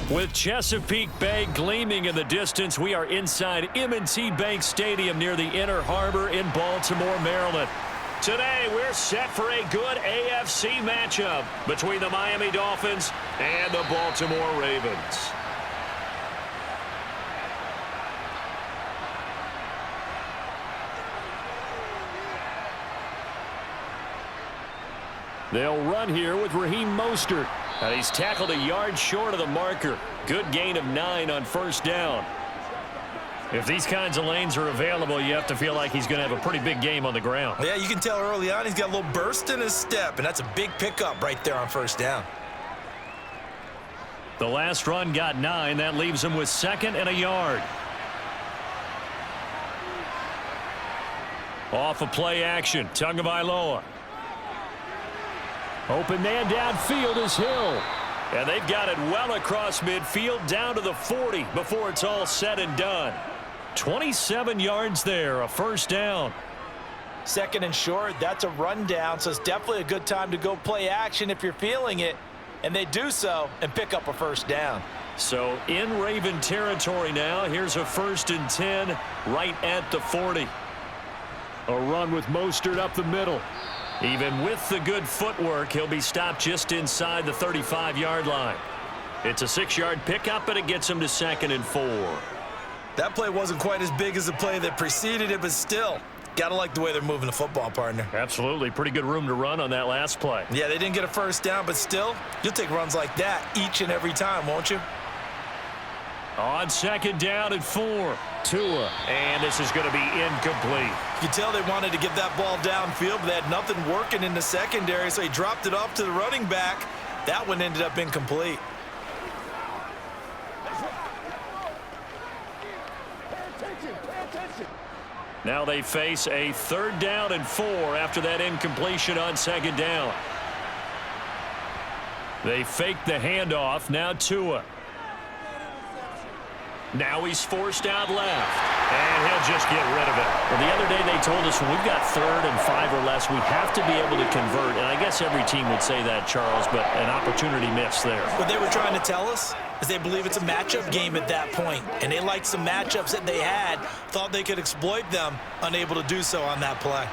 With Chesapeake Bay gleaming in the distance, we are inside M&T Bank Stadium near the Inner Harbor in Baltimore, Maryland. Today, we're set for a good AFC matchup between the Miami Dolphins and the Baltimore Ravens. They'll run here with Raheem Mostert. And he's tackled a yard short of the marker. Good gain of 9 on first down. If these kinds of lanes are available, you have to feel like he's going to have a pretty big game on the ground. Yeah, you can tell early on he's got a little burst in his step, and that's a big pickup right there on first down. The last run got 9. That leaves him with 2nd and a yard. Off of play action, Tagovailoa. Open man downfield is Hill. And they've got it well across midfield down to the 40 before it's all said and done. 27 yards there, a first down. 2nd and short, that's a rundown, so it's definitely a good time to go play action if you're feeling it. And they do so and pick up a first down. So in Raven territory now, here's a 1st and 10 right at the 40. A run with Mostert up the middle. Even with the good footwork, he'll be stopped just inside the 35-yard line. It's a 6-yard pickup, and it gets him to 2nd and 4. That play wasn't quite as big as the play that preceded it, but still, got to like the way they're moving the football, partner. Absolutely. Pretty good room to run on that last play. Yeah, they didn't get a first down, but still, you'll take runs like that each and every time, won't you? On 2nd down and 4. Tua, and this is going to be incomplete. You can tell they wanted to get that ball downfield, but they had nothing working in the secondary, so he dropped it off to the running back. That one ended up incomplete. Now they face a 3rd down and 4 after that incompletion on 2nd down. They fake the handoff. Now Tua. Now he's forced out left, and he'll just get rid of it. Well, the other day they told us when we've got 3rd and 5 or less, we have to be able to convert. And I guess every team would say that, Charles, but an opportunity missed there. What they were trying to tell us is they believe it's a matchup game at that point, and they liked some matchups that they had, thought they could exploit them, unable to do so on that play.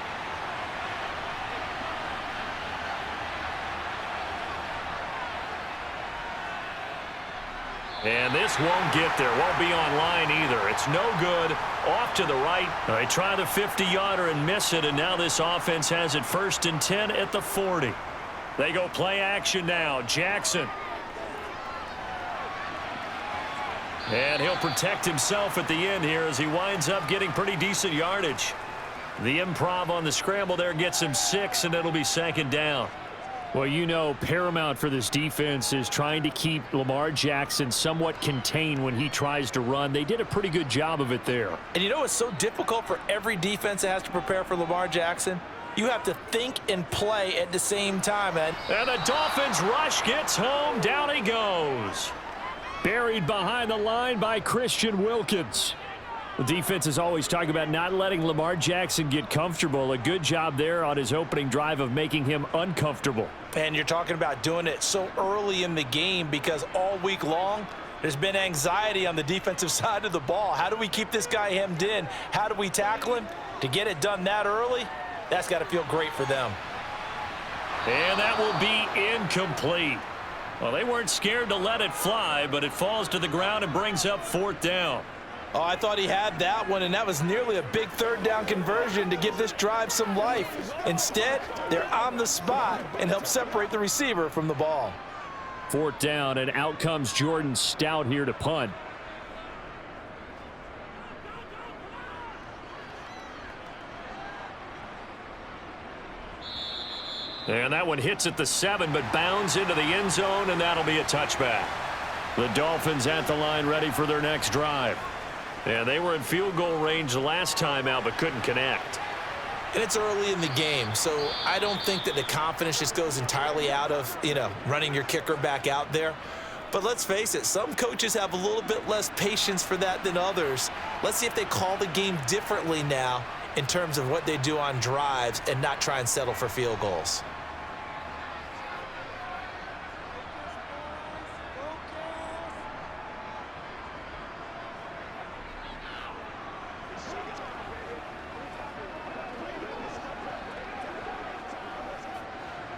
And this won't get there. Won't be online either. It's no good. Off to the right. They try the 50-yarder and miss it, and now this offense has it 1st and 10 at the 40. They go play action now. Jackson. And he'll protect himself at the end here as he winds up getting pretty decent yardage. The improv on the scramble there gets him 6, and it'll be 2nd down. Well, you know, paramount for this defense is trying to keep Lamar Jackson somewhat contained when he tries to run. They did a pretty good job of it there. And you know what's so difficult for every defense that has to prepare for Lamar Jackson? You have to think and play at the same time, man. And the Dolphins rush gets home. Down he goes. Buried behind the line by Christian Wilkins. The defense is always talking about not letting Lamar Jackson get comfortable. A good job there on his opening drive of making him uncomfortable. And you're talking about doing it so early in the game because all week long, there's been anxiety on the defensive side of the ball. How do we keep this guy hemmed in? How do we tackle him? To get it done that early, that's got to feel great for them. And that will be incomplete. Well, they weren't scared to let it fly, but it falls to the ground and brings up 4th down. Oh, I thought he had that one, and that was nearly a big 3rd down conversion to give this drive some life. Instead, they're on the spot and help separate the receiver from the ball. 4th down, and out comes Jordan Stout here to punt. And that one hits at the 7, but bounds into the end zone, and that'll be a touchback. The Dolphins at the line ready for their next drive. And they were in field goal range the last time out, but couldn't connect. And it's early in the game, so I don't think that the confidence just goes entirely out of, running your kicker back out there. But let's face it, some coaches have a little bit less patience for that than others. Let's see if they call the game differently now in terms of what they do on drives and not try and settle for field goals.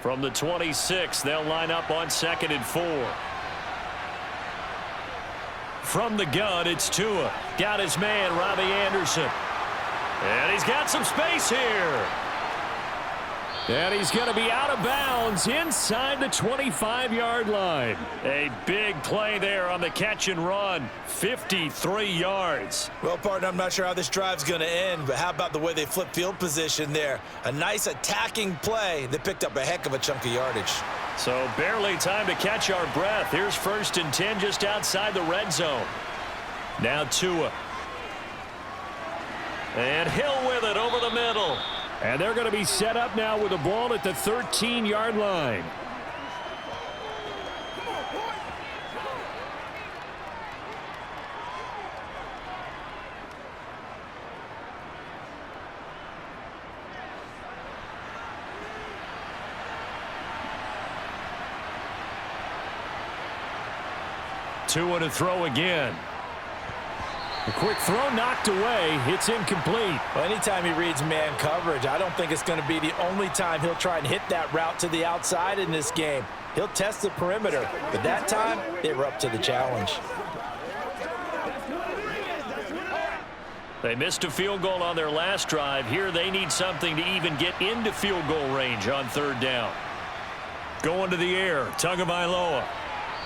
From the 26, they'll line up on 2nd and 4. From the gun, it's Tua. Got his man, Robbie Anderson. And he's got some space here. And he's going to be out of bounds inside the 25-yard line. A big play there on the catch and run. 53 yards. Well, partner, I'm not sure how this drive's going to end, but how about the way they flip field position there? A nice attacking play that picked up a heck of a chunk of yardage. So barely time to catch our breath. Here's 1st and 10 just outside the red zone. Now Tua. And Hill with it over the middle. And they're going to be set up now with the ball at the 13-yard line. Tua to throw again. A quick throw knocked away. It's incomplete. Well, anytime he reads man coverage, I don't think it's going to be the only time he'll try and hit that route to the outside in this game. He'll test the perimeter, but that time they were up to the challenge. They missed a field goal on their last drive. Here they need something to even get into field goal range on 3rd down. Going to the air, Tagovailoa.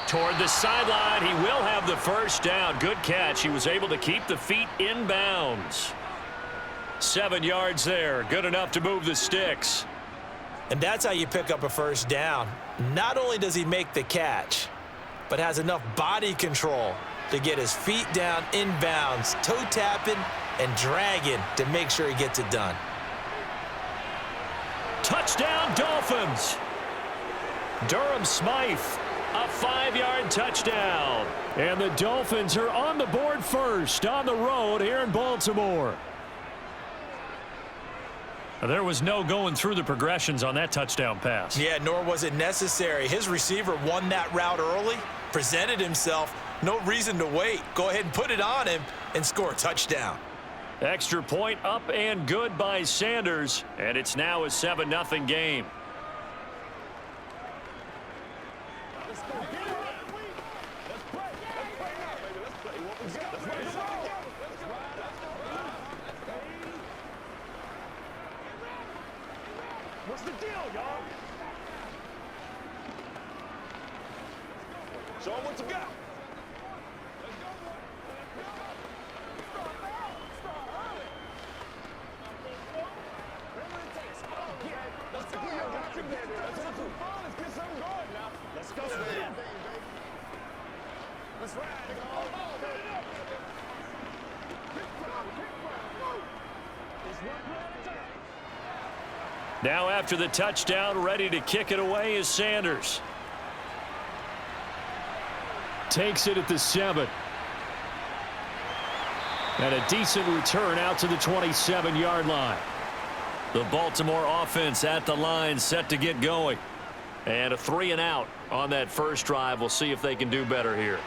Toward the sideline, he will have the 1st down. Good catch. He was able to keep the feet in bounds. 7 yards there. Good enough to move the sticks. And that's how you pick up a 1st down. Not only does he make the catch, but has enough body control to get his feet down in bounds, toe tapping and dragging to make sure he gets it done. Touchdown, Dolphins. Durham Smythe. A 5-yard touchdown. And the Dolphins are on the board first on the road here in Baltimore. There was no going through the progressions on that touchdown pass. Yeah, nor was it necessary. His receiver won that route early, presented himself. No reason to wait. Go ahead and put it on him and score a touchdown. Extra point up and good by Sanders. And it's now a 7-0 game. What's the deal, y'all? Show 'em what you got. Let's go, boy. Let's go. Let's get something going now. Let's go. Let's ride. Now after the touchdown, ready to kick it away is Sanders. Takes it at the 7. And a decent return out to the 27-yard line. The Baltimore offense at the line, set to get going. And a 3-and-out on that first drive. We'll see if they can do better here.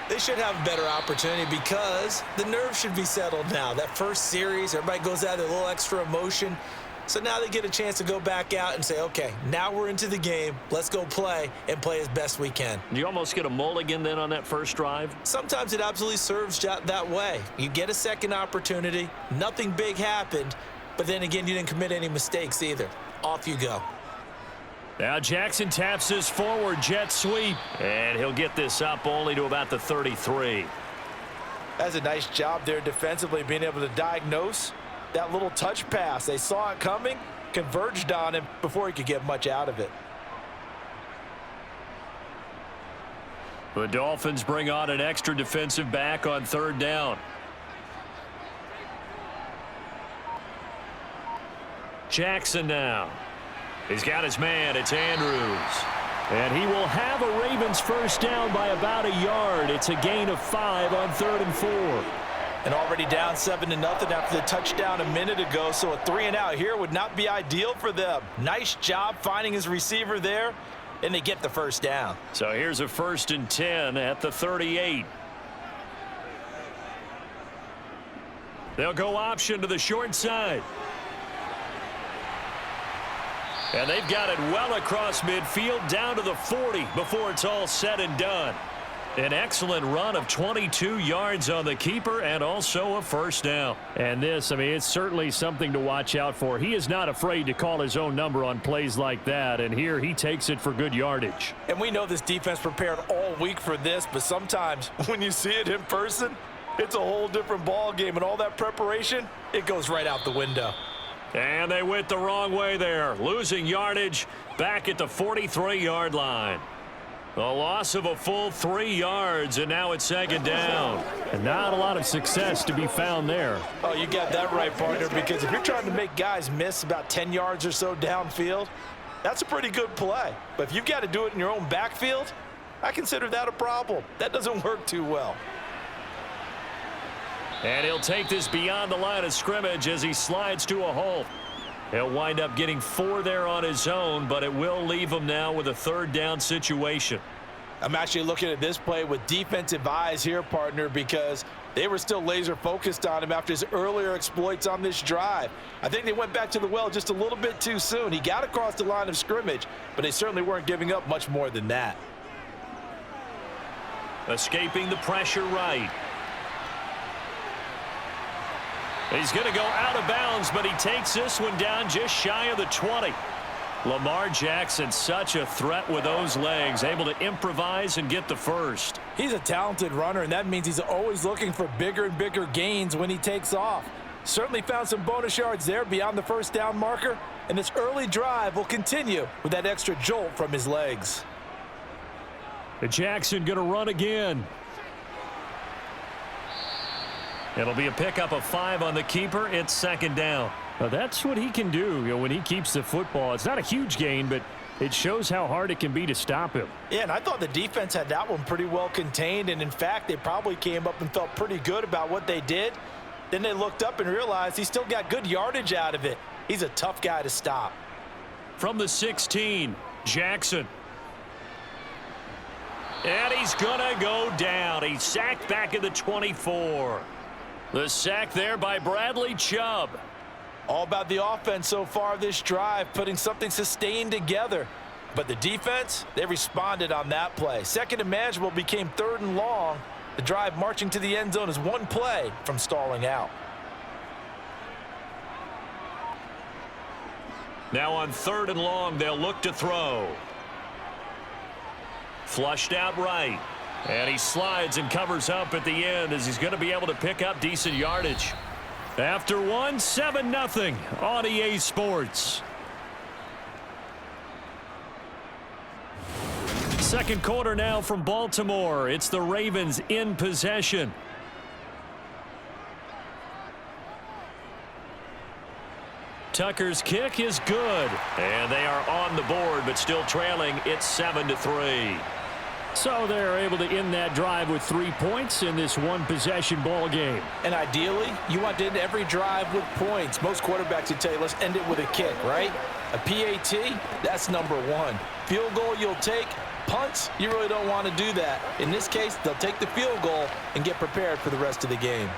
They should have a better opportunity because the nerves should be settled now. That first series, everybody goes out with a little extra emotion. So now they get a chance to go back out and say, okay, now we're into the game. Let's go play and play as best we can. You almost get a mulligan then on that first drive? Sometimes it absolutely serves that way. You get a second opportunity. Nothing big happened. But then again, you didn't commit any mistakes either. Off you go. Now Jackson taps his forward jet sweep. And he'll get this up only to about the 33. That's a nice job there defensively, being able to diagnose that little touch pass. They saw it coming, converged on him before he could get much out of it. The Dolphins bring on an extra defensive back on 3rd down. Jackson now. He's got his man. It's Andrews. And he will have a Ravens 1st down by about a yard. It's a gain of 5 on 3rd and 4. And already down 7-0 after the touchdown a minute ago, so a 3-and-out here would not be ideal for them. Nice job finding his receiver there, and they get the 1st down. So here's a 1st and 10 at the 38. They'll go option to the short side. And they've got it well across midfield down to the 40 before it's all said and done. An excellent run of 22 yards on the keeper and also a first down. And this, I mean, it's certainly something to watch out for. He is not afraid to call his own number on plays like that, and here he takes it for good yardage. And we know this defense prepared all week for this, but sometimes when you see it in person, it's a whole different ball game, and all that preparation, it goes right out the window. And they went the wrong way there, losing yardage back at the 43-yard line. A loss of a full 3 yards, and now it's second down. And not a lot of success to be found there. Oh, you got that right, partner, because if you're trying to make guys miss about 10 yards or so downfield, that's a pretty good play. But if you've got to do it in your own backfield, I consider that a problem. That doesn't work too well. And he'll take this beyond the line of scrimmage as he slides to a halt. He'll wind up getting 4 there on his own, but it will leave him now with a third down situation. I'm actually looking at this play with defensive eyes here, partner, because they were still laser focused on him after his earlier exploits on this drive. I think they went back to the well just a little bit too soon. He got across the line of scrimmage, but they certainly weren't giving up much more than that. Escaping the pressure right. He's going to go out of bounds, but he takes this one down just shy of the 20. Lamar Jackson, such a threat with those legs, able to improvise and get the first. He's a talented runner, and that means he's always looking for bigger and bigger gains when he takes off. Certainly found some bonus yards there beyond the first down marker, and this early drive will continue with that extra jolt from his legs. Jackson going to run again. It'll be a pickup of 5 on the keeper. It's second down. Now that's what he can do, when he keeps the football. It's not a huge gain, but it shows how hard it can be to stop him. Yeah, and I thought the defense had that one pretty well contained, and in fact, they probably came up and felt pretty good about what they did. Then they looked up and realized he still got good yardage out of it. He's a tough guy to stop. From the 16, Jackson. And he's going to go down. He's sacked back at the 24. The sack there by Bradley Chubb. All about the offense so far this drive, putting something sustained together. But the defense, they responded on that play. Second and manageable became 3rd and long. The drive marching to the end zone is one play from stalling out. Now on 3rd and long, they'll look to throw. Flushed out right. And he slides and covers up at the end as he's going to be able to pick up decent yardage. After one, 7-0 on EA Sports. Second quarter now from Baltimore. It's the Ravens in possession. Tucker's kick is good. And they are on the board, but still trailing. It's 7-3. So they're able to end that drive with 3 points in this one-possession ball game. And ideally, you want to end every drive with points. Most quarterbacks would tell you, let's end it with a kick, right? A PAT, that's number 1. Field goal you'll take. Punts, you really don't want to do that. In this case, they'll take the field goal and get prepared for the rest of the game.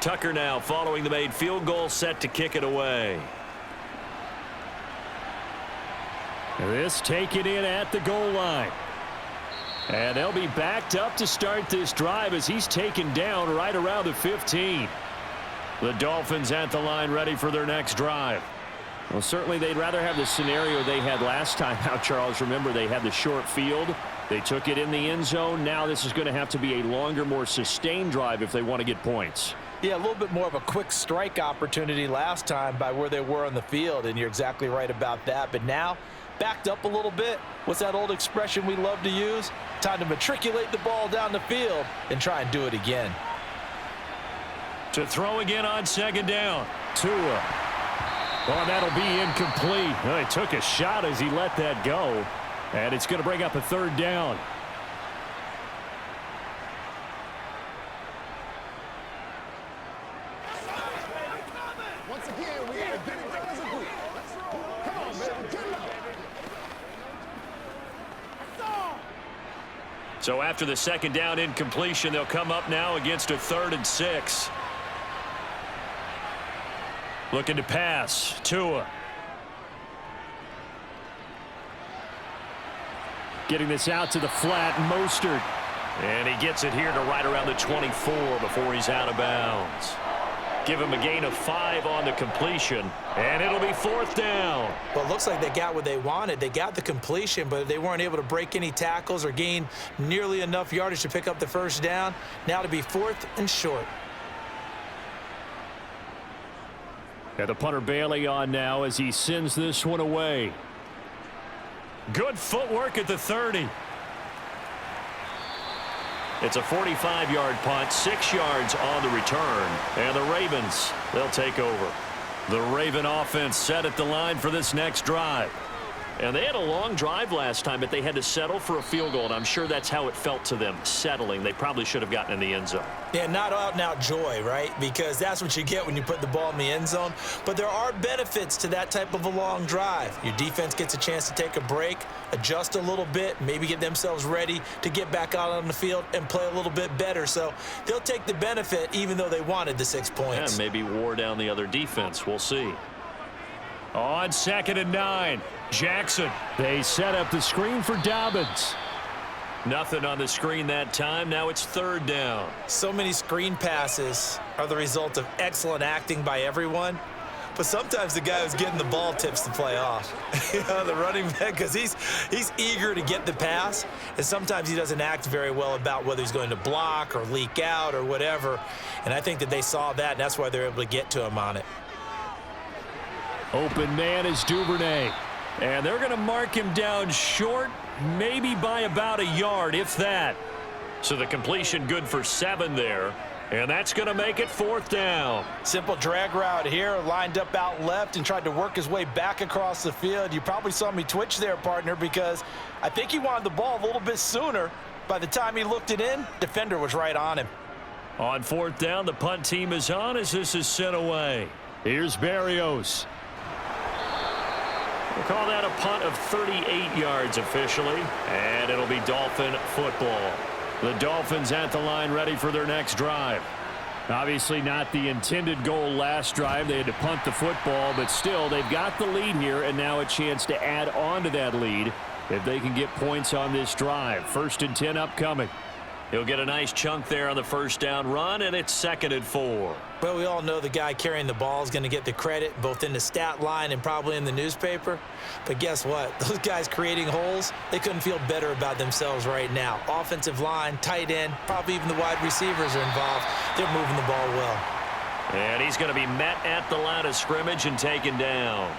Tucker now following the made field goal, set to kick it away. This taken in at the goal line. And they'll be backed up to start this drive as he's taken down right around the 15. The Dolphins at the line ready for their next drive. Well, certainly they'd rather have the scenario they had last time out, Charles. Remember, they had the short field. They took it in the end zone. Now this is going to have to be a longer, more sustained drive if they want to get points. Yeah, a little bit more of a quick strike opportunity last time by where they were on the field, and you're exactly right about that. But now, backed up a little bit. What's that old expression we love to use? Time to matriculate the ball down the field and try and do it again. To throw again on second down. Tua. Oh, that'll be incomplete. Well, he took a shot as he let that go. And it's going to bring up a 3rd down. So after the second down incompletion, they'll come up now against a 3rd and 6. Looking to pass. Tua. Getting this out to the flat. Mostert. And he gets it here to right around the 24 before he's out of bounds. Give him a gain of 5 on the completion, and it'll be 4th down. Well, it looks like they got what they wanted. They got the completion, but they weren't able to break any tackles or gain nearly enough yardage to pick up the first down. Now to be 4th and short. And the punter Bailey on now as he sends this one away. Good footwork at the 30. It's a 45-yard punt, 6 yards on the return. And the Ravens, they'll take over. The Raven offense set at the line for this next drive. And they had a long drive last time, but they had to settle for a field goal, and I'm sure that's how it felt to them, settling. They probably should have gotten in the end zone. Yeah, not out-and-out joy, right? Because that's what you get when you put the ball in the end zone. But there are benefits to that type of a long drive. Your defense gets a chance to take a break, adjust a little bit, maybe get themselves ready to get back out on the field and play a little bit better. So they'll take the benefit even though they wanted the 6 points. And maybe wore down the other defense. We'll see. On 2nd and 9, Jackson. They set up the screen for Dobbins. Nothing on the screen that time. Now it's 3rd down. So many screen passes are the result of excellent acting by everyone. But sometimes the guy who's getting the ball tips the play off. The running back, because he's eager to get the pass, and sometimes he doesn't act very well about whether he's going to block or leak out or whatever. And I think that they saw that, and that's why they're able to get to him on it. Open man is Duvernay. And they're going to mark him down short, maybe by about a yard, if that. So the completion good for 7 there. And that's going to make it 4th down. Simple drag route here, lined up out left and tried to work his way back across the field. You probably saw me twitch there, partner, because I think he wanted the ball a little bit sooner. By the time he looked it in, defender was right on him. On 4th down, the punt team is on as this is sent away. Here's Berrios. We'll call that a punt of 38 yards officially, and it'll be Dolphin football. The Dolphins at the line ready for their next drive. Obviously not the intended goal last drive. They had to punt the football, but still they've got the lead here, and now a chance to add on to that lead if they can get points on this drive. 1st and 10 upcoming. He'll get a nice chunk there on the first down run, and it's 2nd and 4. Well, we all know the guy carrying the ball is going to get the credit, both in the stat line and probably in the newspaper. But guess what? Those guys creating holes, they couldn't feel better about themselves right now. Offensive line, tight end, probably even the wide receivers are involved. They're moving the ball well. And he's going to be met at the line of scrimmage and taken down.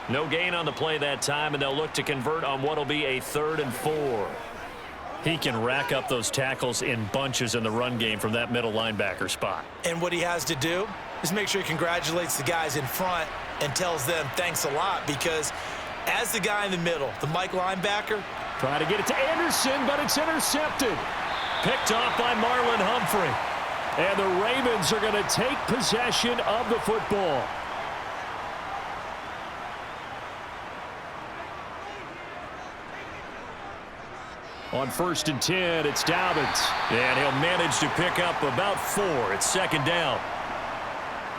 No gain on the play that time, and they'll look to convert on what will be a 3rd and 4. He can rack up those tackles in bunches in the run game from that middle linebacker spot. And what he has to do is make sure he congratulates the guys in front and tells them thanks a lot, because as the guy in the middle, the Mike linebacker, try to get it to Anderson, but it's intercepted. Picked off by Marlon Humphrey. And the Ravens are going to take possession of the football. On 1st and 10, it's Dobbins. And he'll manage to pick up about 4. It's 2nd down.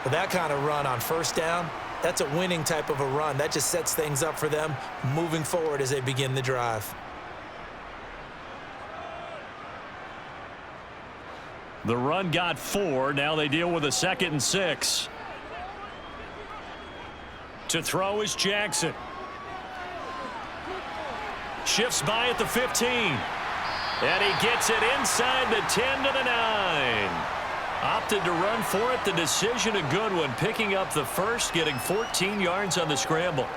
with that kind of run on 1st down, that's a winning type of a run. That just sets things up for them moving forward as they begin the drive. The run got 4. Now they deal with a 2nd and 6. To throw is Jackson. Shifts by at the 15. And he gets it inside the 10 to the 9. Opted to run for it. The decision a good one. Picking up the first, getting 14 yards on the scramble.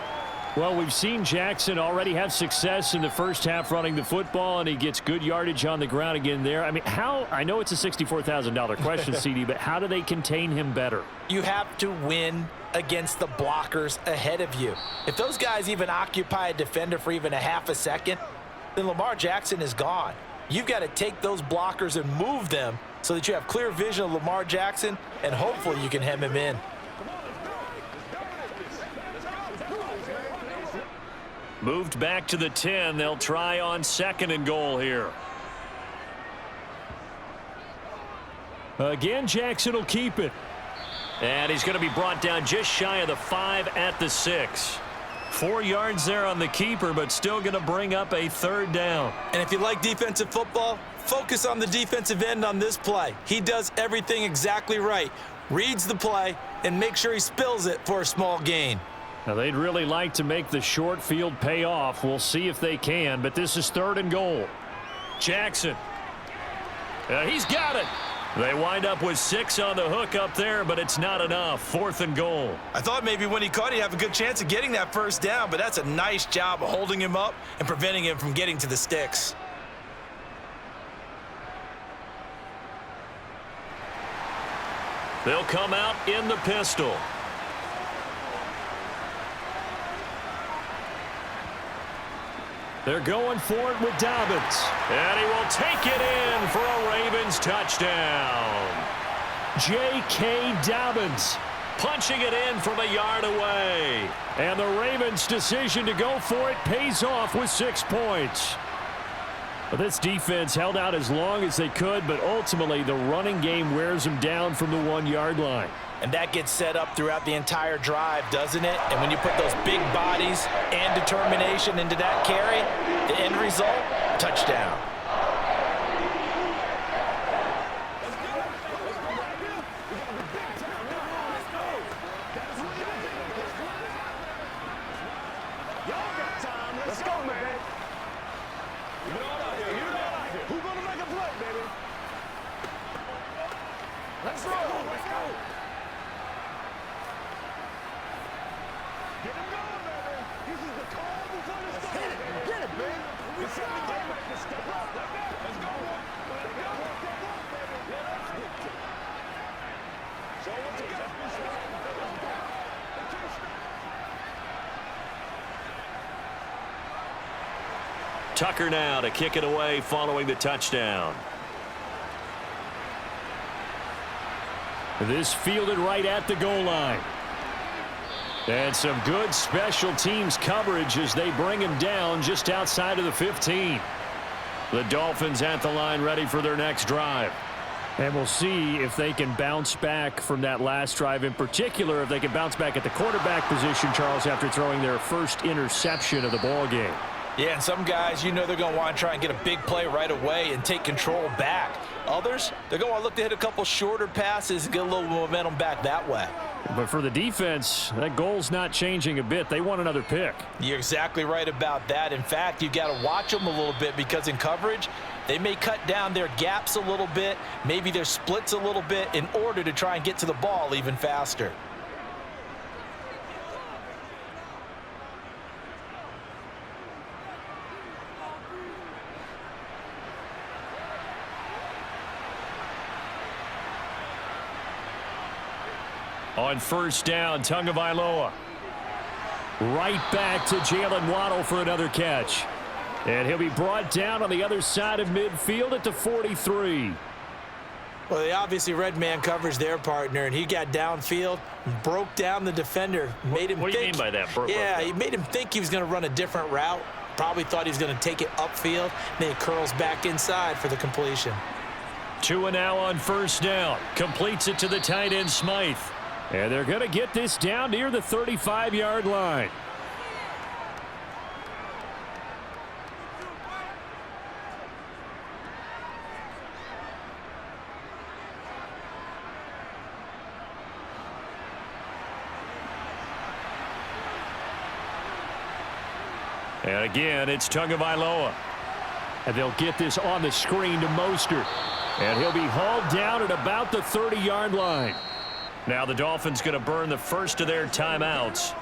Well, we've seen Jackson already have success in the first half running the football, and he gets good yardage on the ground again there. I mean, how, I know it's a $64,000 question, CD, but how do they contain him better? You have to win against the blockers ahead of you. If those guys even occupy a defender for even a half a second, then Lamar Jackson is gone. You've got to take those blockers and move them so that you have clear vision of Lamar Jackson, and hopefully you can hem him in. Moved back to the 10. They'll try on 2nd and goal here. Again, Jackson will keep it. And he's going to be brought down just shy of the 5 at the 6. 4 yards there on the keeper, but still going to bring up a 3rd down. And if you like defensive football, focus on the defensive end on this play. He does everything exactly right. Reads the play and make sure he spills it for a small gain. Now, they'd really like to make the short field pay off. We'll see if they can, but this is 3rd and goal. Jackson. He's got it. They wind up with 6 on the hook up there, but it's not enough. 4th and goal. I thought maybe when he caught it, he'd have a good chance of getting that 1st down, but that's a nice job of holding him up and preventing him from getting to the sticks. They'll come out in the pistol. They're going for it with Dobbins. And he will take it in for a Ravens touchdown. J.K. Dobbins Punching it in from a yard away. And the Ravens' decision to go for it pays off with 6 points. But this defense held out as long as they could, but ultimately the running game wears them down from the 1-yard line. And that gets set up throughout the entire drive, doesn't it? And when you put those big bodies and determination into that carry, the end result, touchdown. Let's go, man. Who's going to make a play, baby? Let's roll. Let's go. Get him going, baby. This is the call before the start. Get it, man. We set the game up to step up. Let's go. Let's go. Step up, baby. Show what you got. Tucker now to kick it away following the touchdown. This fielded right at the goal line. And some good special teams coverage as they bring him down just outside of the 15. The Dolphins at the line ready for their next drive. And we'll see if they can bounce back from that last drive, in particular if they can bounce back at the quarterback position, Charles, after throwing their first interception of the ball game. Yeah, and some guys, you know they're going to want to try and get a big play right away and take control back. Others, they're going to look to hit a couple shorter passes and get a little momentum back that way. But for the defense, that goal's not changing a bit. They want another pick. You're exactly right about that. In fact, you got to watch them a little bit because in coverage, they may cut down their gaps a little bit, maybe their splits a little bit in order to try and get to the ball even faster. On first down, Tagovailoa. Right back to Jalen Waddle for another catch. And he'll be brought down on the other side of midfield at the 43. Well, they obviously read man coverage their partner, and he got downfield, broke down the defender, made him What do you think. mean by that? Yeah, he made him think he was going to run a different route. Probably thought he was going to take it upfield. Then he curls back inside for the completion. 2 and now on first down. Completes it to the tight end, Smythe. And they're going to get this down near the 35-yard line. And again, it's Tagovailoa. And they'll get this on the screen to Mostert. And he'll be hauled down at about the 30-yard line. Now the Dolphins going to burn the first of their timeouts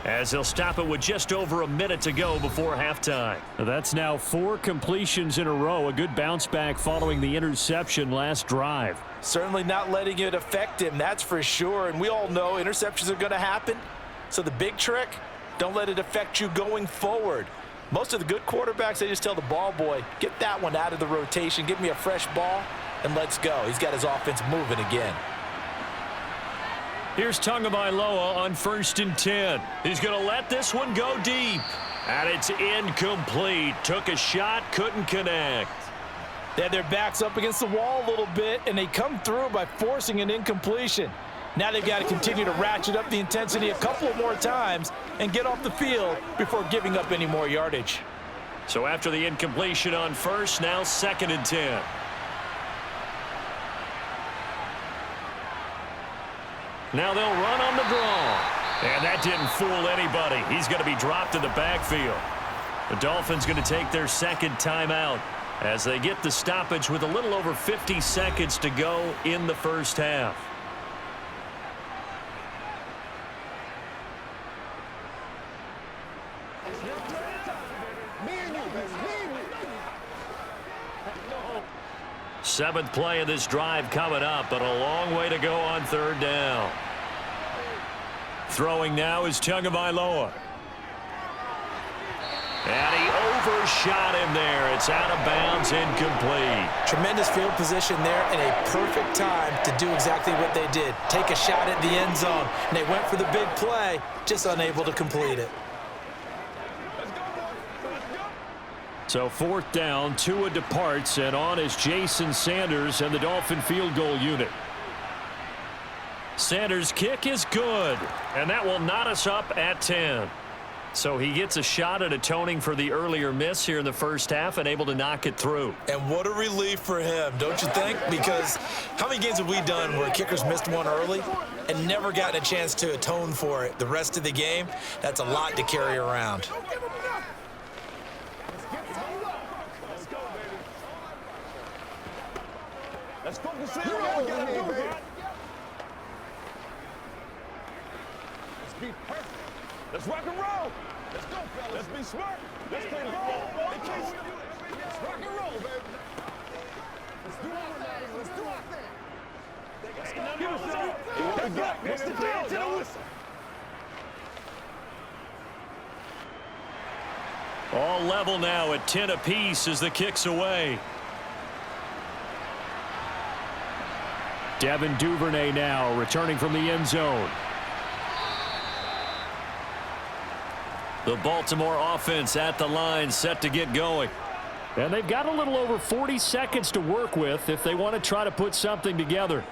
as they'll stop it with just over a minute to go before halftime. That's now 4 completions in a row. A good bounce back following the interception last drive. Certainly not letting it affect him, that's for sure. And we all know interceptions are going to happen. So the big trick, don't let it affect you going forward. Most of the good quarterbacks, they just tell the ball boy, get that one out of the rotation, give me a fresh ball, and let's go. He's got his offense moving again. Here's Tagovailoa on 1st and 10. He's going to let this one go deep. And it's incomplete. Took a shot, couldn't connect. They had their backs up against the wall a little bit, and they come through by forcing an incompletion. Now they've got to continue to ratchet up the intensity a couple more times and get off the field before giving up any more yardage. So after the incompletion on first, now 2nd and 10. Now they'll run on the draw. And that didn't fool anybody. He's going to be dropped in the backfield. The Dolphins going to take their 2nd timeout as they get the stoppage with a little over 50 seconds to go in the first half. Seventh play of this drive coming up, but a long way to go on 3rd down. Throwing now is Tagovailoa. And he overshot him there. It's out of bounds, incomplete. Tremendous field position there and a perfect time to do exactly what they did. Take a shot at the end zone. And they went for the big play, just unable to complete it. So 4th down, Tua departs, and on is Jason Sanders and the Dolphin field goal unit. Sanders' kick is good, and that will knot us up at 10. So he gets a shot at atoning for the earlier miss here in the first half and able to knock it through. And what a relief for him, don't you think? Because how many games have we done where kickers missed one early and never gotten a chance to atone for it the rest of the game? That's a lot to carry around. Let's focus in on what we gotta do here. Let's be perfect. Let's rock and roll. Let's go, fellas. Let's be smart. Let's play the ball. Let's rock and roll, baby. Let's do our thing. Let's do our thing. Let's go. Give us that. What we got? What's the deal? Tell us. All level now at 10 apiece as the kick's away. Devin Duvernay now returning from the end zone. The Baltimore offense at the line, set to get going. And they've got a little over 40 seconds to work with if they want to try to put something together.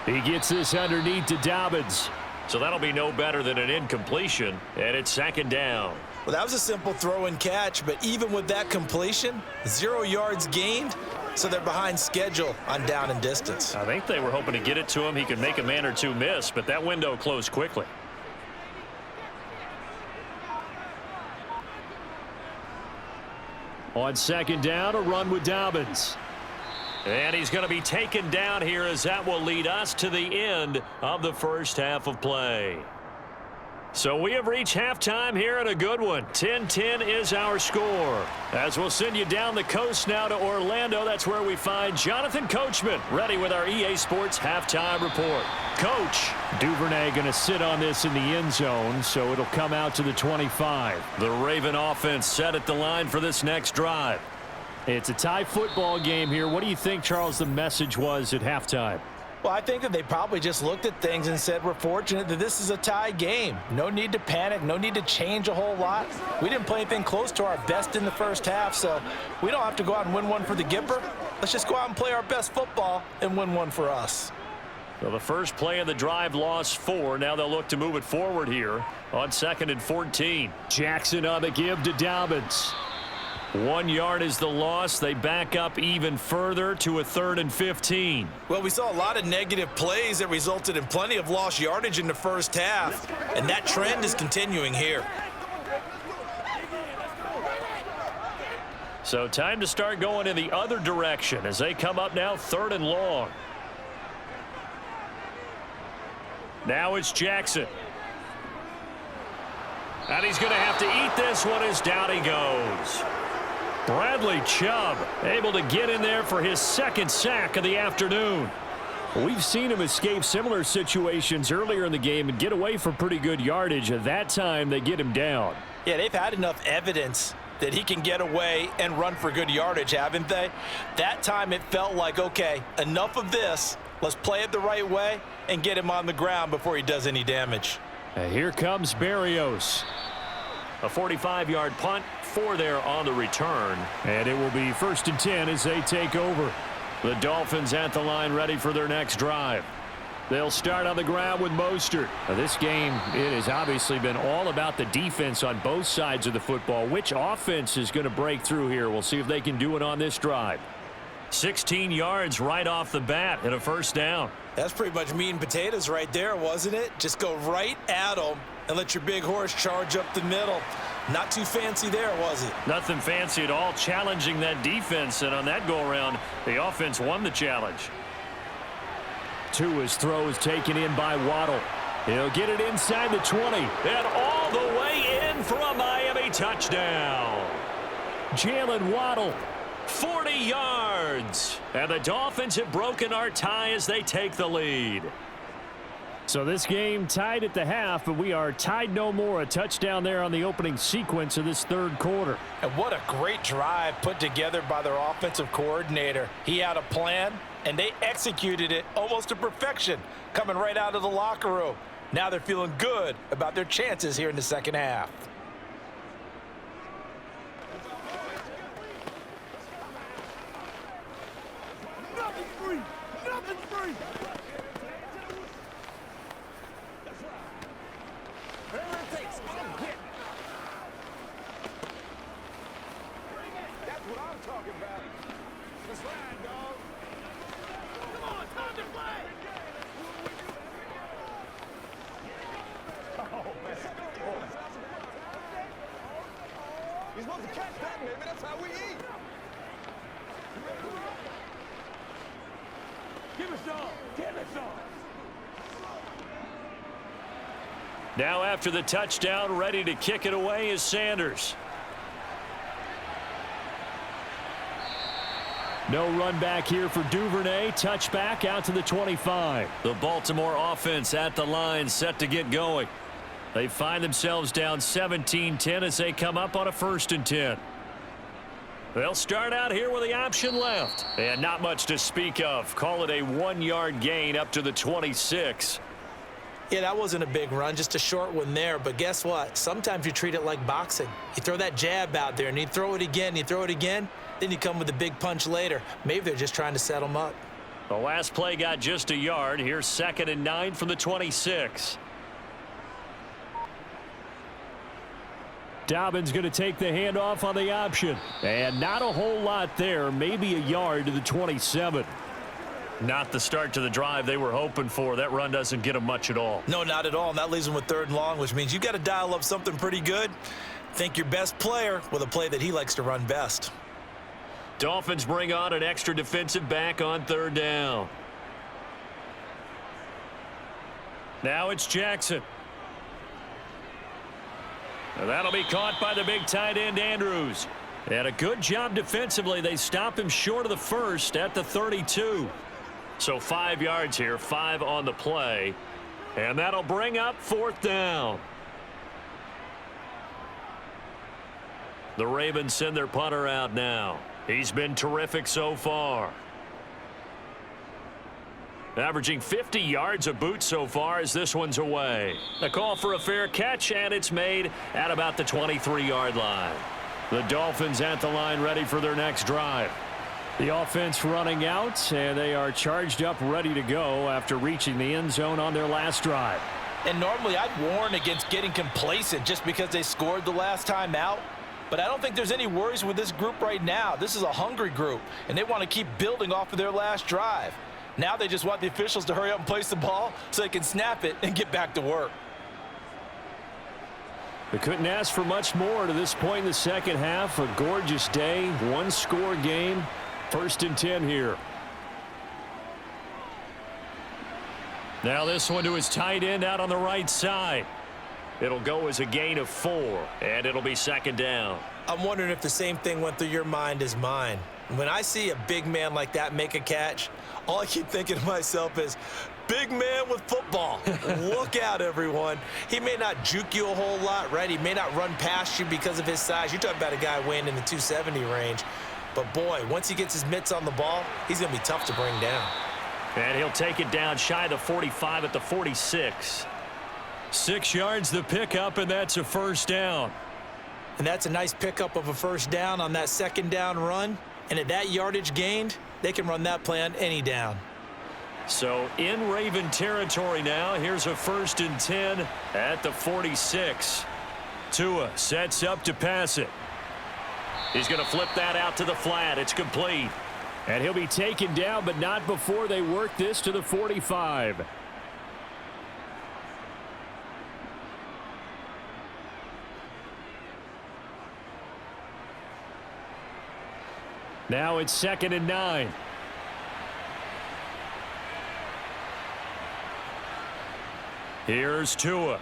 He gets this underneath to Dobbins. So that'll be no better than an incompletion, and it's 2nd down. Well, that was a simple throw and catch, but even with that completion, 0 yards gained, so they're behind schedule on down and distance. I think they were hoping to get it to him. He could make a man or two miss, but that window closed quickly. On 2nd down, a run with Dobbins. And he's going to be taken down here as that will lead us to the end of the first half of play. So we have reached halftime here in a good one. 10-10 is our score. As we'll send you down the coast now to Orlando, that's where we find Jonathan Coachman ready with our EA Sports halftime report. Coach. Duvernay going to sit on this in the end zone, so it'll come out to the 25. The Raven offense set at the line for this next drive. It's a tie football game here. What do you think, Charles, the message was at halftime? Well, I think that they probably just looked at things and said, we're fortunate that this is a tie game. No need to panic. No need to change a whole lot. We didn't play anything close to our best in the first half, so we don't have to go out and win one for the Gipper. Let's just go out and play our best football and win one for us. So the first play of the drive lost 4. Now they'll look to move it forward here on 2nd and 14. Jackson on the give to Dobbins. 1 yard is the loss. They back up even further to a 3rd and 15. Well, we saw a lot of negative plays that resulted in plenty of lost yardage in the first half, and that trend is continuing here. So time to start going in the other direction as they come up now 3rd and long. Now it's Jackson. And he's going to have to eat this one as down he goes. Bradley Chubb able to get in there for his 2nd sack of the afternoon. We've seen him escape similar situations earlier in the game and get away for pretty good yardage. At that time, they get him down. Yeah, they've had enough evidence that he can get away and run for good yardage, haven't they? That time it felt like, okay, enough of this. Let's play it the right way and get him on the ground before he does any damage. And here comes Berrios. A 45-yard punt, 4 there on the return. And it will be 1st and 10 as they take over. The Dolphins at the line ready for their next drive. They'll start on the ground with Mostert. Now, this game, it has obviously been all about the defense on both sides of the football. Which offense is going to break through here? We'll see if they can do it on this drive. 16 yards right off the bat and a 1st down. That's pretty much meat and potatoes right there, wasn't it? Just go right at them and let your big horse charge up the middle. Not too fancy there, was it? Nothing fancy at all, challenging that defense, and on that go-around, the offense won the challenge. Tua's throw is taken in by Waddle. He'll get it inside the 20. And all the way in for a Miami touchdown. Jalen Waddle. 40 yards. And the Dolphins have broken our tie as they take the lead. So this game tied at the half, but we are tied no more. A touchdown there on the opening sequence of this 3rd quarter. And what a great drive put together by their offensive coordinator. He had a plan, and they executed it almost to perfection, coming right out of the locker room. Now they're feeling good about their chances here in the 2nd half. Nothing free! Nothing free! Whatever it takes, I'll get it. That's what I'm talking about. Let's ride, dog. Come on, time to play! Oh, man. You're supposed to catch that, baby. That's how we eat. Give it some. Give it some. Now after the touchdown, ready to kick it away is Sanders. No run back here for Duvernay. Touchback out to the 25. The Baltimore offense at the line, set to get going. They find themselves down 17-10 as they come up on a 1st and 10. They'll start out here with the option left. And not much to speak of. Call it a 1-yard gain up to the 26. Yeah, that wasn't a big run, just a short one there. But guess what? Sometimes you treat it like boxing. You throw that jab out there, and you throw it again, you throw it again, then you come with a big punch later. Maybe they're just trying to set them up. The last play got just a yard. Here's 2nd and 9 from the 26. Dobbins going to take the handoff on the option. And not a whole lot there. Maybe a yard to the 27. Not the start to the drive they were hoping for. That run doesn't get them much at all. No, not at all. And that leaves them with 3rd and long, which means you've got to dial up something pretty good. Think your best player with a play that he likes to run best. Dolphins bring on an extra defensive back on 3rd down. Now it's Jackson. And that'll be caught by the big tight end, Andrews. And a good job defensively. They stop him short of the 1st at the 32. So 5 yards here, 5 on the play. And that'll bring up 4th down. The Ravens send their punter out now. He's been terrific so far. Averaging 50 yards a boot so far as this one's away. A call for a fair catch, and it's made at about the 23-yard line. The Dolphins at the line ready for their next drive. The offense running out, and they are charged up ready to go after reaching the end zone on their last drive. And normally I'd warn against getting complacent just because they scored the last time out. But I don't think there's any worries with this group right now. This is a hungry group, and they want to keep building off of their last drive. Now they just want the officials to hurry up and place the ball so they can snap it and get back to work. They couldn't ask for much more to this point in the 2nd half. A gorgeous day, 1-score game. 1st and 10 here. Now this one to his tight end out on the right side. It'll go as a gain of 4, and it'll be 2nd down. I'm wondering if the same thing went through your mind as mine. When I see a big man like that make a catch, all I keep thinking to myself is, big man with football. Look out, everyone. He may not juke you a whole lot, right? He may not run past you because of his size. You're talking about a guy weighing in the 270 range. But, boy, once he gets his mitts on the ball, he's going to be tough to bring down. And he'll take it down shy of the 45 at the 46. 6 yards the pickup, and that's a 1st down. And that's a nice pickup of a first down on that second down run. And at that yardage gained, they can run that play on any down. So in Raven territory now, here's a 1st and 10 at the 46. Tua sets up to pass it. He's going to flip that out to the flat. It's complete. And he'll be taken down, but not before they work this to the 45. Now it's 2nd and 9. Here's Tua.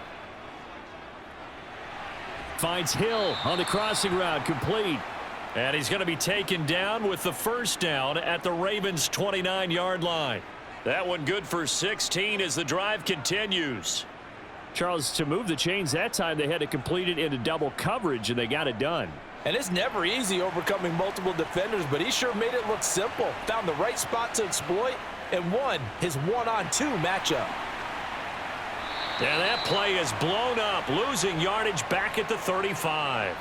Finds Hill on the crossing route, complete. And he's going to be taken down with the first down at the Ravens' 29-yard line. That one good for 16 as the drive continues. Charles, to move the chains that time, they had to complete it into double coverage, and they got it done. And it's never easy overcoming multiple defenders, but he sure made it look simple. Found the right spot to exploit and won his one-on-two matchup. And that play is blown up, losing yardage back at the 35.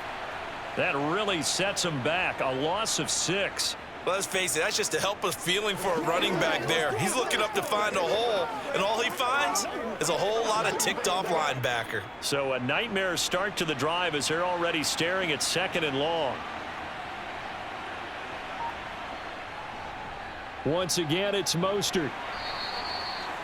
That really sets him back, a loss of 6. Well, let's face it, that's just a helpless feeling for a running back there. He's looking up to find a hole, and all he finds is a whole lot of ticked-off linebacker. So a nightmare start to the drive as they're already staring at 2nd and long. Once again, it's Mostert.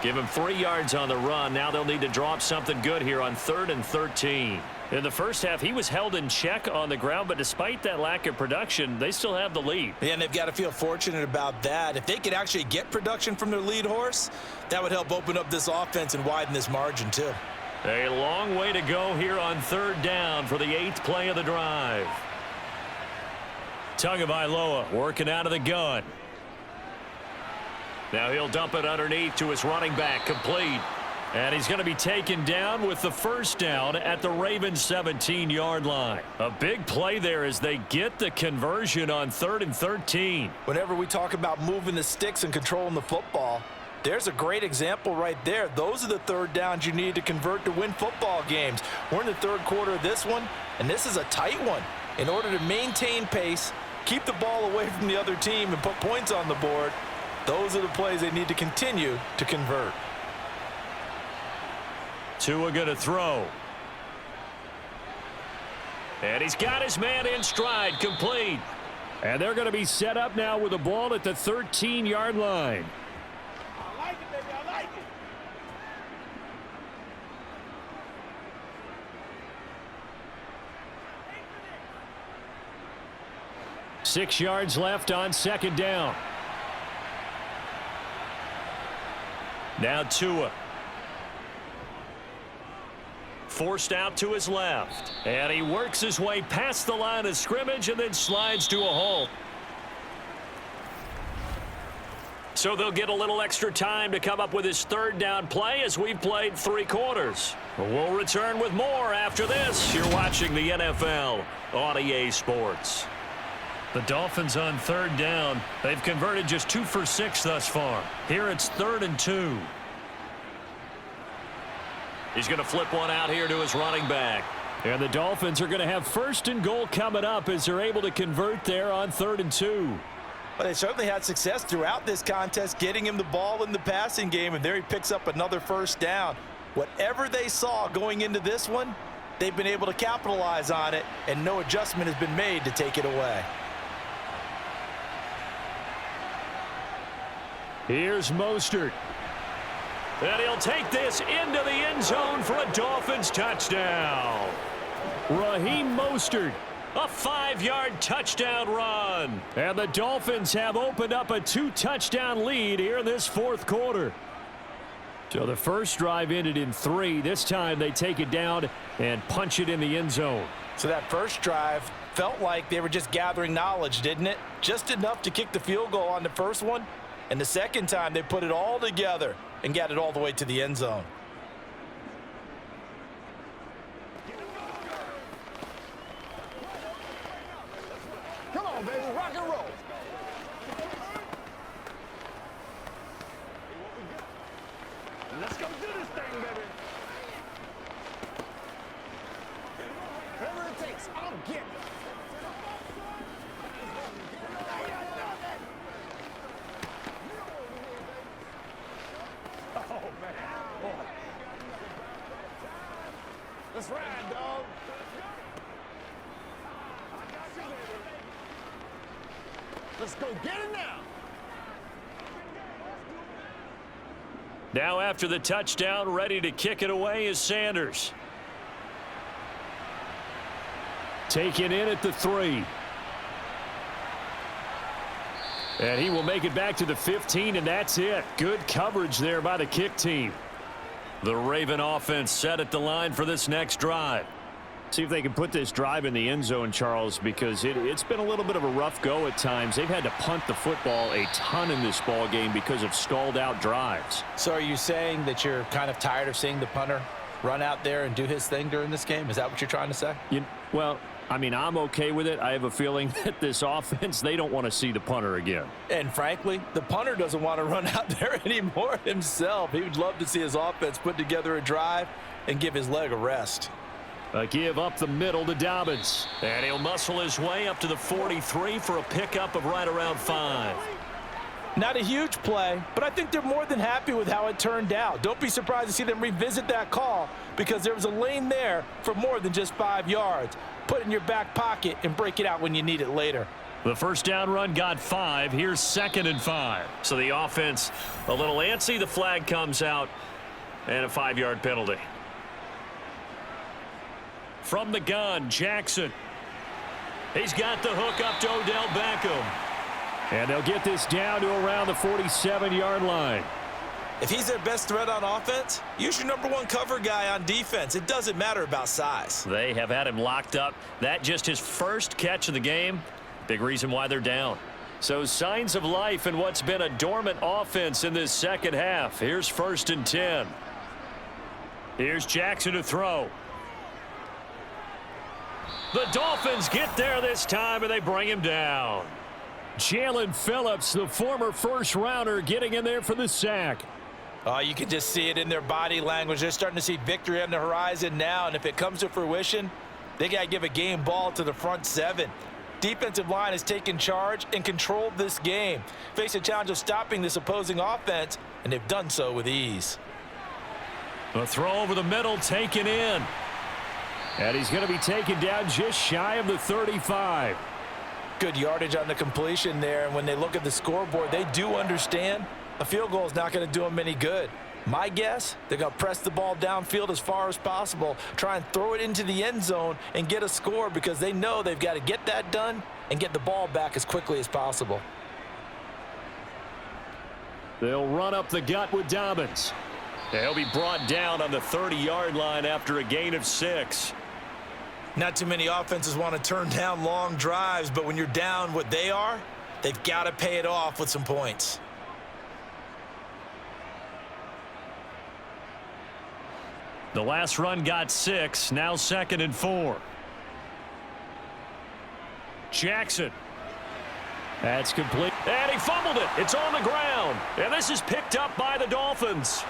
Give him 3 yards on the run. Now they'll need to drop something good here on 3rd and 13. In the first half, he was held in check on the ground, but despite that lack of production, they still have the lead. Yeah, and they've got to feel fortunate about that. If they could actually get production from their lead horse, that would help open up this offense and widen this margin too. A long way to go here on 3rd down for the 8th play of the drive. Tagovailoa working out of the gun. Now he'll dump it underneath to his running back, complete. And he's going to be taken down with the first down at the Ravens' 17-yard line. A big play there as they get the conversion on 3rd and 13. Whenever we talk about moving the sticks and controlling the football, there's a great example right there. Those are the 3rd downs you need to convert to win football games. We're in the 3rd quarter of this one, and this is a tight one. In order to maintain pace, keep the ball away from the other team, and put points on the board, those are the plays they need to continue to convert. Tua going to throw. And he's got his man in stride, complete. And they're going to be set up now with the ball at the 13-yard line. I like it, baby. I like it. 6 yards left on 2nd down. Now Tua. Forced out to his left. And he works his way past the line of scrimmage and then slides to a halt. So they'll get a little extra time to come up with his 3rd down play as we've played 3 quarters. We'll return with more after this. You're watching the NFL on EA Sports. The Dolphins on 3rd down. They've converted just 2 for 6 thus far. Here it's 3rd and 2. He's going to flip one out here to his running back. And the Dolphins are going to have 1st and goal coming up as they're able to convert there on 3rd and 2. Well, they certainly had success throughout this contest, getting him the ball in the passing game, and there he picks up another 1st down. Whatever they saw going into this one, they've been able to capitalize on it, and no adjustment has been made to take it away. Here's Mostert. And he'll take this into the end zone for a Dolphins touchdown. Raheem Mostert. A 5-yard touchdown run. And the Dolphins have opened up a 2-touchdown lead here in this 4th quarter. So the first drive ended in 3. This time they take it down and punch it in the end zone. So that first drive felt like they were just gathering knowledge, didn't it? Just enough to kick the field goal on the first one. And the second time they put it all together and got it all the way to the end zone. Come on, baby. Rock and roll. Let's go do this thing, baby. Whatever it takes, I'm Get. Oh, man. Boy. Let's ride, dog. Let's go get it now. Now after the touchdown, ready to kick it away is Sanders. Taken in at the 3. And he will make it back to the 15, and that's it. Good coverage there by the kick team. The Raven offense set at the line for this next drive. See if they can put this drive in the end zone, Charles, because it's been a little bit of a rough go at times. They've had to punt the football a ton in this ball game because of stalled out drives. So are you saying that you're kind of tired of seeing the punter run out there and do his thing during this game? Is that what you're trying to say? Well, I mean, I'm okay with it. I have a feeling that this offense, they don't want to see the punter again. And frankly, the punter doesn't want to run out there anymore himself. He would love to see his offense put together a drive and give his leg a rest. A give up the middle to Dobbins. And he'll muscle his way up to the 43 for a pickup of right around 5. Not a huge play, but I think they're more than happy with how it turned out. Don't be surprised to see them revisit that call because there was a lane there for more than just 5 yards. Put it in your back pocket and break it out when you need it later. The first down run got 5. Here's 2nd and 5. So the offense a little antsy. The flag comes out and a 5-yard penalty. From the gun, Jackson. He's got the hook up to Odell Beckham. And they'll get this down to around the 47-yard line. If he's their best threat on offense, use your #1 cover guy on defense. It doesn't matter about size. They have had him locked up. That just his first catch of the game. Big reason why they're down. So signs of life in what's been a dormant offense in this second half. Here's 1st and 10. Here's Jackson to throw. The Dolphins get there this time, and they bring him down. Jalen Phillips, the former first-rounder, getting in there for the sack. Oh, you can just see it in their body language. They're starting to see victory on the horizon now, and if it comes to fruition, they got to give a game ball to the front 7. Defensive line has taken charge and controlled this game. Face a challenge of stopping this opposing offense, and they've done so with ease. A throw over the middle, taken in. And he's going to be taken down just shy of the 35. Good yardage on the completion there, and when they look at the scoreboard, they do understand a field goal is not going to do them any good. My guess, they're going to press the ball downfield as far as possible, try and throw it into the end zone and get a score because they know they've got to get that done and get the ball back as quickly as possible. They'll run up the gut with Dobbins. They'll be brought down on the 30-yard line after a gain of 6. Not too many offenses want to turn down long drives, but when you're down what they are, they've got to pay it off with some points. The last run got 6. Now 2nd and 4. Jackson. That's complete. And he fumbled it. It's on the ground. And this is picked up by the Dolphins.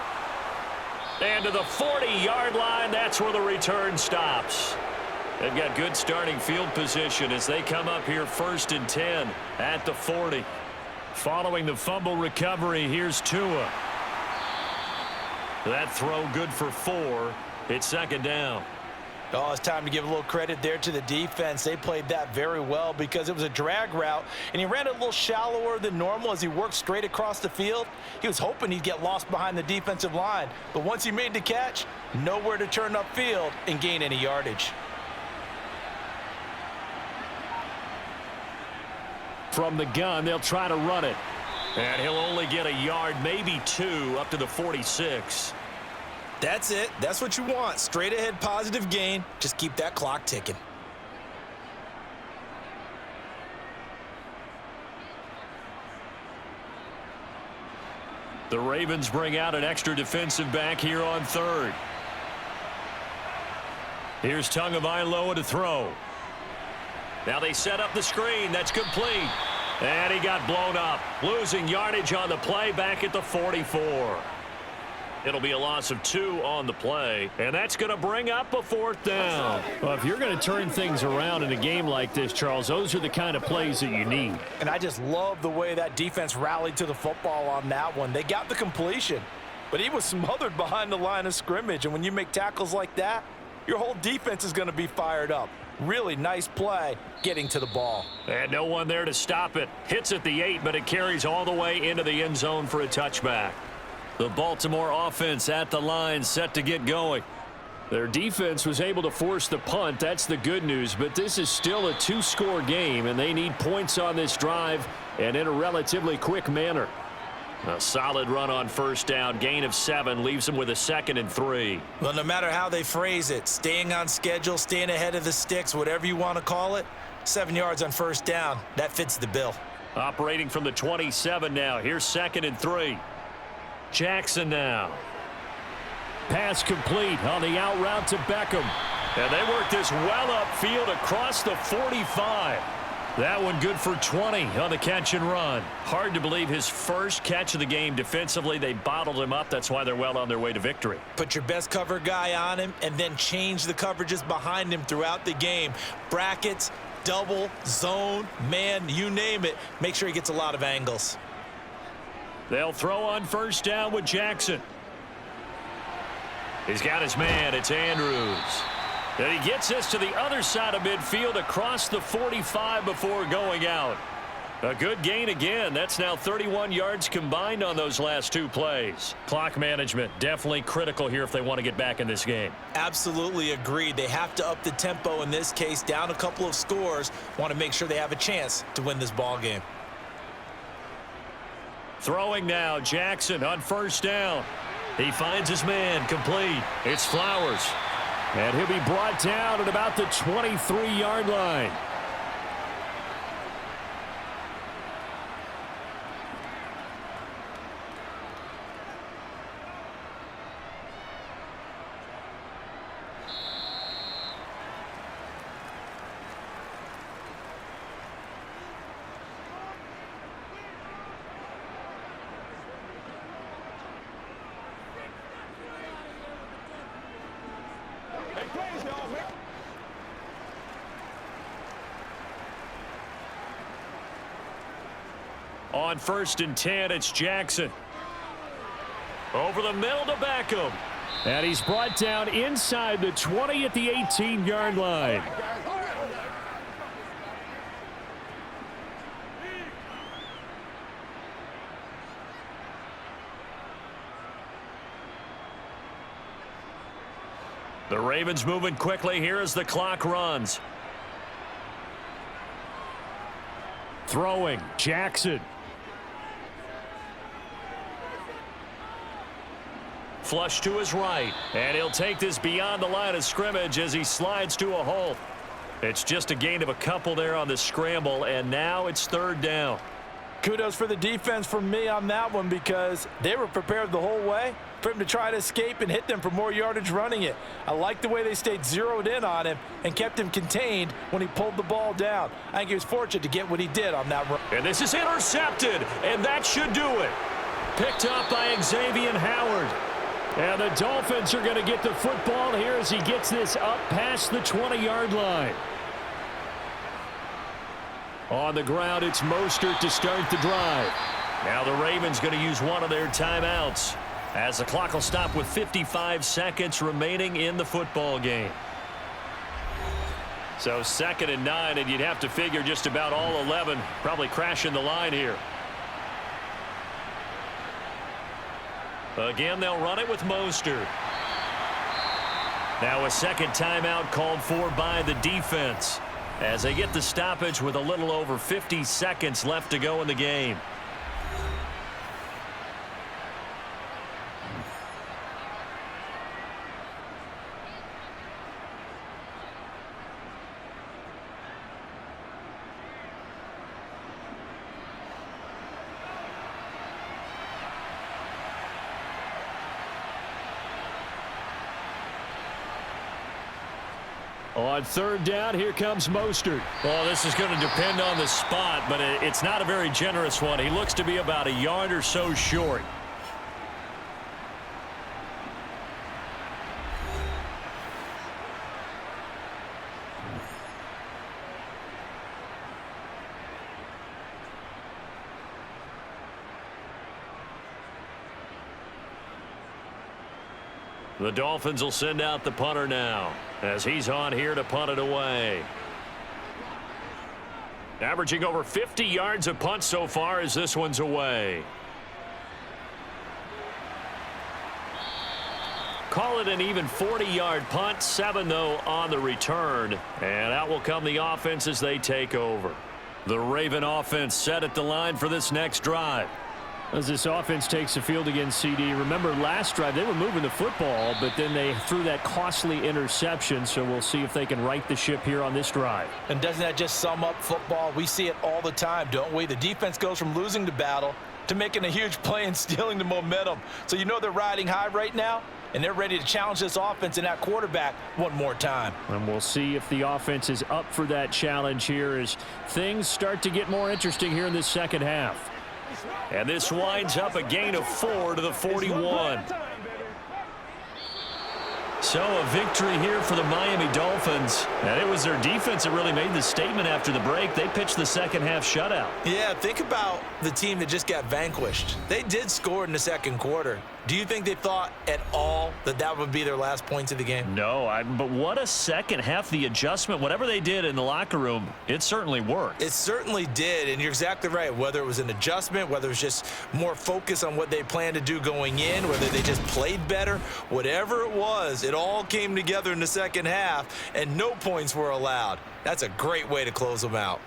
And to the 40-yard line, that's where the return stops. They've got good starting field position as they come up here 1st and 10 at the 40. Following the fumble recovery, here's Tua. That throw good for 4. It's 2nd down. Oh, it's time to give a little credit there to the defense. They played that very well because it was a drag route, and he ran it a little shallower than normal as he worked straight across the field. He was hoping he'd get lost behind the defensive line, but once he made the catch, nowhere to turn upfield and gain any yardage. From the gun, they'll try to run it. And he'll only get a yard, maybe 2, up to the 46. That's it. That's what you want. Straight ahead positive gain. Just keep that clock ticking. The Ravens bring out an extra defensive back here on 3rd. Here's Tagovailoa to throw. Now they set up the screen. That's complete. And he got blown up. Losing yardage on the play back at the 44. It'll be a loss of 2 on the play, and that's going to bring up a 4th down. Well, if you're going to turn things around in a game like this, Charles, those are the kind of plays that you need. And I just love the way that defense rallied to the football on that one. They got the completion, but he was smothered behind the line of scrimmage. And when you make tackles like that, your whole defense is going to be fired up. Really nice play getting to the ball. And no one there to stop it. Hits at the 8, but it carries all the way into the end zone for a touchback. The Baltimore offense at the line, set to get going. Their defense was able to force the punt. That's the good news, but this is still a 2-score game, and they need points on this drive and in a relatively quick manner. A solid run on 1st down, gain of 7, leaves them with a 2nd and 3. Well, no matter how they phrase it, staying on schedule, staying ahead of the sticks, whatever you want to call it, 7 yards on 1st down, that fits the bill. Operating from the 27 now. Here's 2nd and 3. Jackson now. Pass complete on the out route to Beckham. And they work this well upfield across the 45. That one good for 20 on the catch and run. Hard to believe his first catch of the game defensively. They bottled him up. That's why they're well on their way to victory. Put your best cover guy on him and then change the coverages behind him throughout the game. Brackets, double, zone, man, you name it. Make sure he gets a lot of angles. They'll throw on 1st down with Jackson. He's got his man. It's Andrews. And he gets this to the other side of midfield across the 45 before going out. A good gain again. That's now 31 yards combined on those last 2 plays. Clock management definitely critical here if they want to get back in this game. Absolutely agreed. They have to up the tempo in this case, down a couple of scores. Want to make sure they have a chance to win this ball game. Throwing now, Jackson on 1st down. He finds his man, complete. It's Flowers. And he'll be brought down at about the 23-yard line. On 1st and 10, it's Jackson. Over the middle to Beckham. And he's brought down inside the 20 at the 18-yard line. The Ravens moving quickly here as the clock runs. Throwing, Jackson. Flush to his right. And he'll take this beyond the line of scrimmage as he slides to a halt. It's just a gain of a couple there on the scramble, and now it's 3rd down. Kudos for the defense from me on that one because they were prepared the whole way for him to try to escape and hit them for more yardage running it. I like the way they stayed zeroed in on him and kept him contained when he pulled the ball down. I think he was fortunate to get what he did on that run. And this is intercepted, and that should do it. Picked up by Xavier Howard. And the Dolphins are going to get the football here as he gets this up past the 20-yard line. On the ground, it's Mostert to start the drive. Now the Ravens going to use one of their timeouts as the clock will stop with 55 seconds remaining in the football game. So 2nd and 9, and you'd have to figure just about all 11 probably crashing the line here. Again, they'll run it with Mostert. Now a 2nd timeout called for by the defense as they get the stoppage with a little over 50 seconds left to go in the game. On 3rd down, here comes Mostert. Well, this is going to depend on the spot, but it's not a very generous one. He looks to be about a yard or so short. The Dolphins will send out the punter now as he's on here to punt it away. Averaging over 50 yards a punt so far as this one's away. Call it an even 40-yard punt, 7 though on the return. And out will come the offense as they take over. The Raven offense set at the line for this next drive. As this offense takes the field again, CD, remember last drive they were moving the football, but then they threw that costly interception, so we'll see if they can right the ship here on this drive. And doesn't that just sum up football? We see it all the time, don't we? The defense goes from losing the battle to making a huge play and stealing the momentum. So you know they're riding high right now, and they're ready to challenge this offense and that quarterback one more time. And we'll see if the offense is up for that challenge here as things start to get more interesting here in this second half. And this winds up a gain of 4 to the 41. So a victory here for the Miami Dolphins. And it was their defense that really made the statement after the break. They pitched the second half shutout. Yeah, think about the team that just got vanquished. They did score in the second quarter. Do you think they thought at all that that would be their last points of the game? No, but what a second half. The adjustment, whatever they did in the locker room, it certainly worked. It certainly did, and you're exactly right. Whether it was an adjustment, whether it was just more focus on what they planned to do going in, whether they just played better, whatever it was, it all came together in the second half, and no points were allowed. That's a great way to close them out.